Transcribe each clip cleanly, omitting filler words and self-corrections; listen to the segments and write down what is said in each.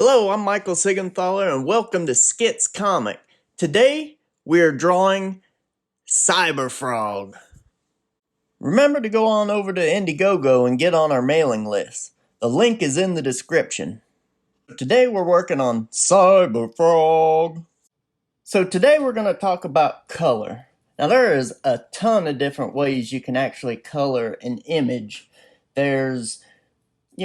Hello, I'm Michael Siegenthaler and welcome to Skits Comic. Today we are drawing Cyberfrog. Remember to go on over to INDIEGOGO and get on our mailing list. The link is in the description. Today we're working on Cyberfrog. So today we're going to talk about color. Now there is a ton of different ways you can actually color an image.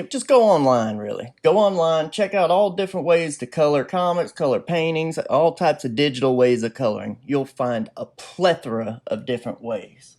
Just go online, really. Go online, check out all different ways to color comics, color paintings, all types of digital ways of coloring. You'll find a plethora of different ways.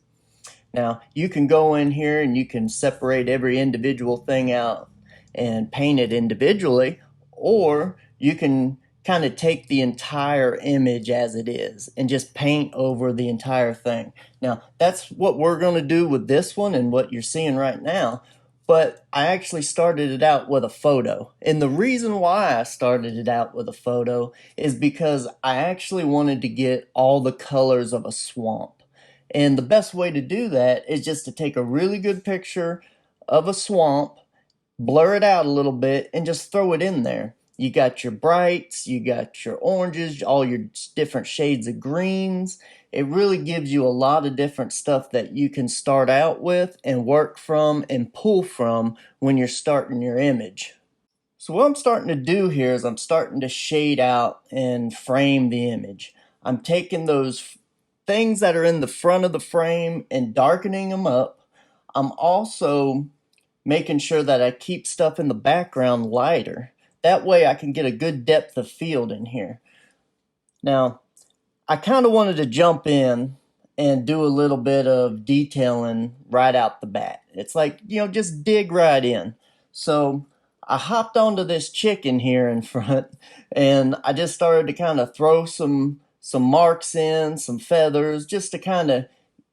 Now, you can go in here and you can separate every individual thing out and paint it individually, or you can kind of take the entire image as it is and just paint over the entire thing. Now, that's what we're going to do with this one and what you're seeing right now. But I actually started it out with a photo. And the reason why I started it out with a photo is because I actually wanted to get all the colors of a swamp. And the best way to do that is just to take a really good picture of a swamp, blur it out a little bit, and just throw it in there. You got your brights, you got your oranges, all your different shades of greens. It really gives you a lot of different stuff that you can start out with and work from and pull from when you're starting your image. So what I'm starting to do here is I'm starting to shade out and frame the image. I'm taking those things that are in the front of the frame and darkening them up. I'm also making sure that I keep stuff in the background lighter. That way I can get a good depth of field in here. Now, I kind of wanted to jump in and do a little bit of detailing right out the bat. It's like, just dig right in. So I hopped onto this chicken here in front and I just started to kind of throw some marks in, some feathers, just to kind of,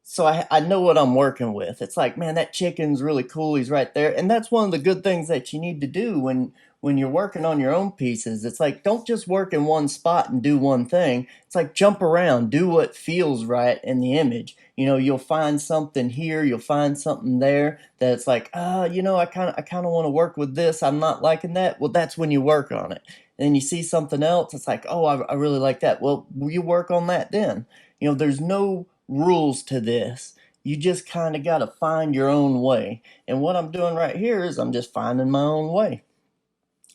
so I know what I'm working with. It's like, man, that chicken's really cool. He's right there. And that's one of the good things that you need to do when you're working on your own pieces. It's like, don't just work in one spot and do one thing. It's like, jump around, do what feels right in the image. You'll find something here, you'll find something there that's like, I kind of want to work with this. I'm not liking that. Well, that's when you work on it. And then you see something else. It's like, oh, I really like that. Well, you work on that then. There's no rules to this. You just kind of got to find your own way. And what I'm doing right here is I'm just finding my own way.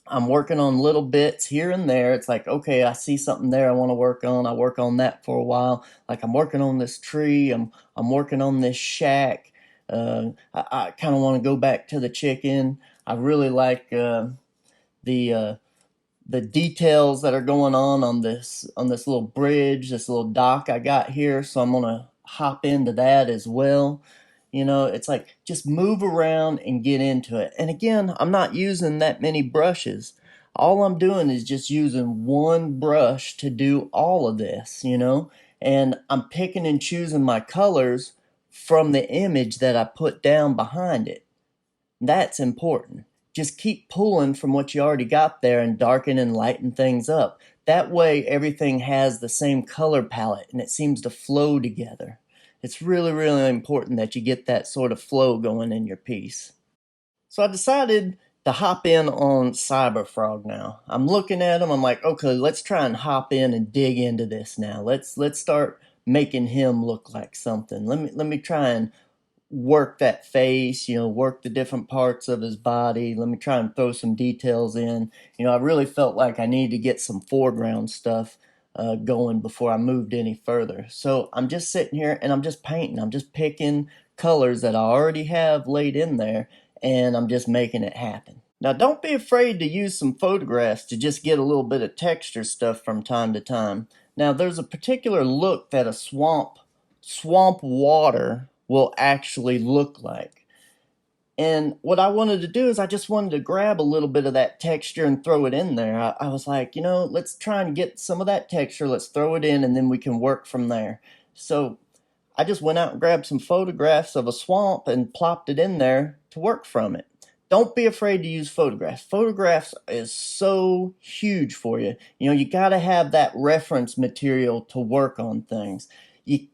I'm working on little bits here and there. It's like, okay, I see something there I want to work on. I work on that for a while. Like I'm working on this tree. I'm working on this shack. I kind of want to go back to the chicken. I really like the details that are going on this little bridge, this little dock I got here. So I'm gonna hop into that as well. It's like, just move around and get into it. And again, I'm not using that many brushes. All I'm doing is just using one brush to do all of this, and I'm picking and choosing my colors from the image that I put down behind it. That's important. Just keep pulling from what you already got there and darken and lighten things up. That way everything has the same color palette and it seems to flow together. It's really, really important that you get that sort of flow going in your piece. So I decided to hop in on Cyberfrog now. I'm looking at him, I'm like, okay, let's try and hop in and dig into this now. Let's start making him look like something. Let me try and work that face, work the different parts of his body. Let me try and throw some details in. I really felt like I needed to get some foreground stuff going before I moved any further. So I'm just sitting here and I'm just painting. I'm just picking colors that I already have laid in there and I'm just making it happen. Now don't be afraid to use some photographs to just get a little bit of texture stuff from time to time. Now there's a particular look that a swamp water will actually look like. And what I wanted to do is I just wanted to grab a little bit of that texture and throw it in there. I was like, let's try and get some of that texture. Let's throw it in and then we can work from there. So I just went out and grabbed some photographs of a swamp and plopped it in there to work from it. Don't be afraid to use photographs. Photographs is so huge for you. You got to have that reference material to work on things.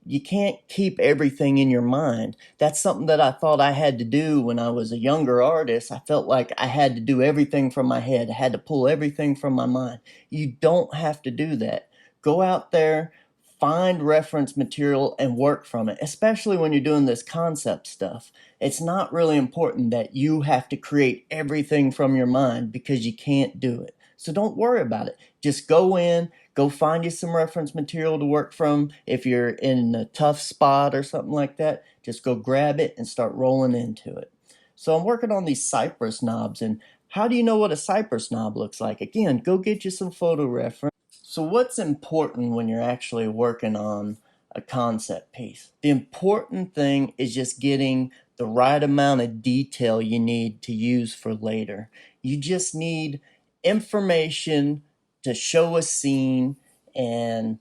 you can't keep everything in your mind. That's something that I thought I had to do when I was a younger artist. I felt like I had to do everything from my head. I had to pull everything from my mind. You don't have to do that. Go out there, find reference material and work from it, especially when you're doing this concept stuff. It's not really important that you have to create everything from your mind because you can't do it. So don't worry about it. Just go in, go find you some reference material to work from. If you're in a tough spot or something like that, just go grab it and start rolling into it. So I'm working on these cypress knobs, and how do you know what a cypress knob looks like? Again, go get you some photo reference. So what's important when you're actually working on a concept piece? The important thing is just getting the right amount of detail you need to use for later. You just need information to show a scene and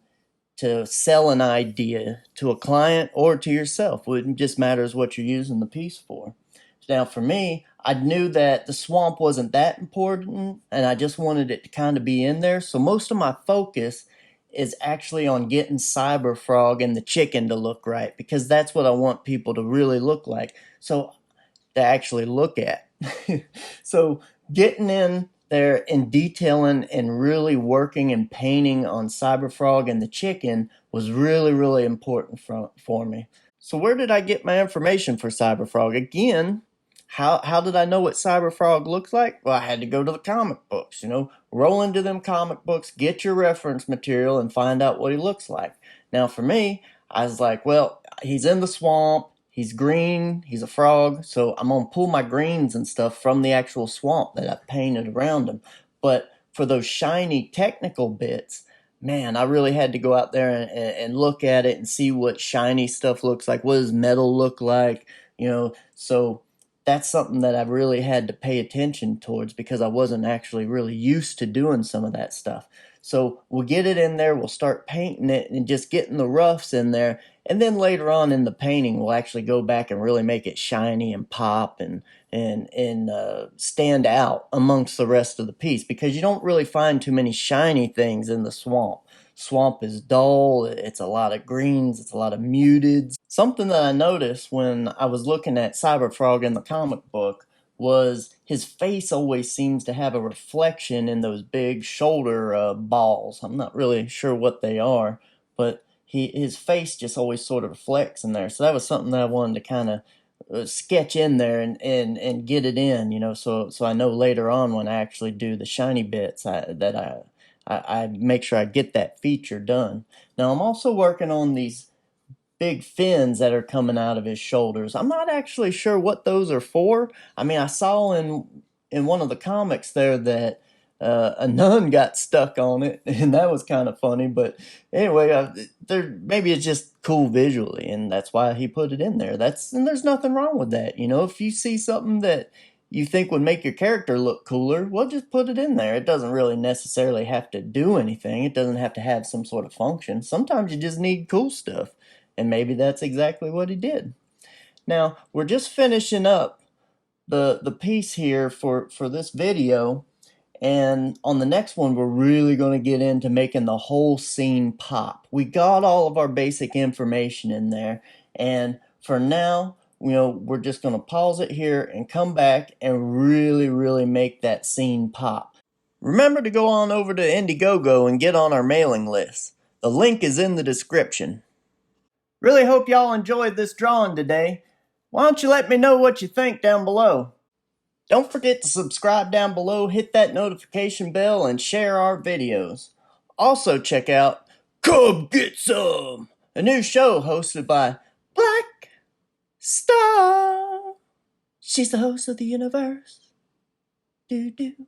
to sell an idea to a client or to yourself. It just matters what you're using the piece for. Now for me, I knew that the swamp wasn't that important and I just wanted it to kind of be in there. So most of my focus is actually on getting Cyberfrog and the chicken to look right, because that's what I want people to really look like. So to actually look at. So getting in there and detailing and really working and painting on Cyberfrog and the chicken was really, really important for me. So where did I get my information for Cyberfrog? Again, how did I know what Cyberfrog looks like? Well, I had to go to the comic books, roll into them comic books, get your reference material, and find out what he looks like. Now for me, I was like, well, he's in the swamp, he's green, he's a frog, so I'm going to pull my greens and stuff from the actual swamp that I painted around him. But for those shiny technical bits, man, I really had to go out there and look at it and see what shiny stuff looks like. What does metal look like? So that's something that I really had to pay attention towards because I wasn't actually really used to doing some of that stuff. So we'll get it in there, we'll start painting it and just getting the roughs in there. And then later on in the painting, we'll actually go back and really make it shiny and pop and stand out amongst the rest of the piece, because you don't really find too many shiny things in the swamp. Swamp is dull, it's a lot of greens, it's a lot of muteds. Something that I noticed when I was looking at Cyberfrog in the comic book was his face always seems to have a reflection in those big shoulder balls. I'm not really sure what they are, but his face just always sort of reflects in there. So that was something that I wanted to kind of sketch in there and get it in, so I know later on when I actually do the shiny bits I make sure I get that feature done. Now I'm also working on these big fins that are coming out of his shoulders. I'm not actually sure what those are for. I mean, I saw in one of the comics there that a nun got stuck on it, and that was kind of funny. But anyway, maybe it's just cool visually, and that's why he put it in there. And there's nothing wrong with that. If you see something that you think would make your character look cooler, well, just put it in there. It doesn't really necessarily have to do anything. It doesn't have to have some sort of function. Sometimes you just need cool stuff, and maybe that's exactly what he did. Now, we're just finishing up the piece here for this video, and on the next one, we're really going to get into making the whole scene pop. We got all of our basic information in there, and for now, we're just going to pause it here and come back and really, really make that scene pop. Remember to go on over to INDIEGOGO and get on our mailing list. The link is in the description. Really hope y'all enjoyed this drawing today. Why don't you let me know what you think down below? Don't forget to subscribe down below, hit that notification bell, and share our videos. Also check out Come Get Some, a new show hosted by Black Star. She's the host of the universe. Doo doo.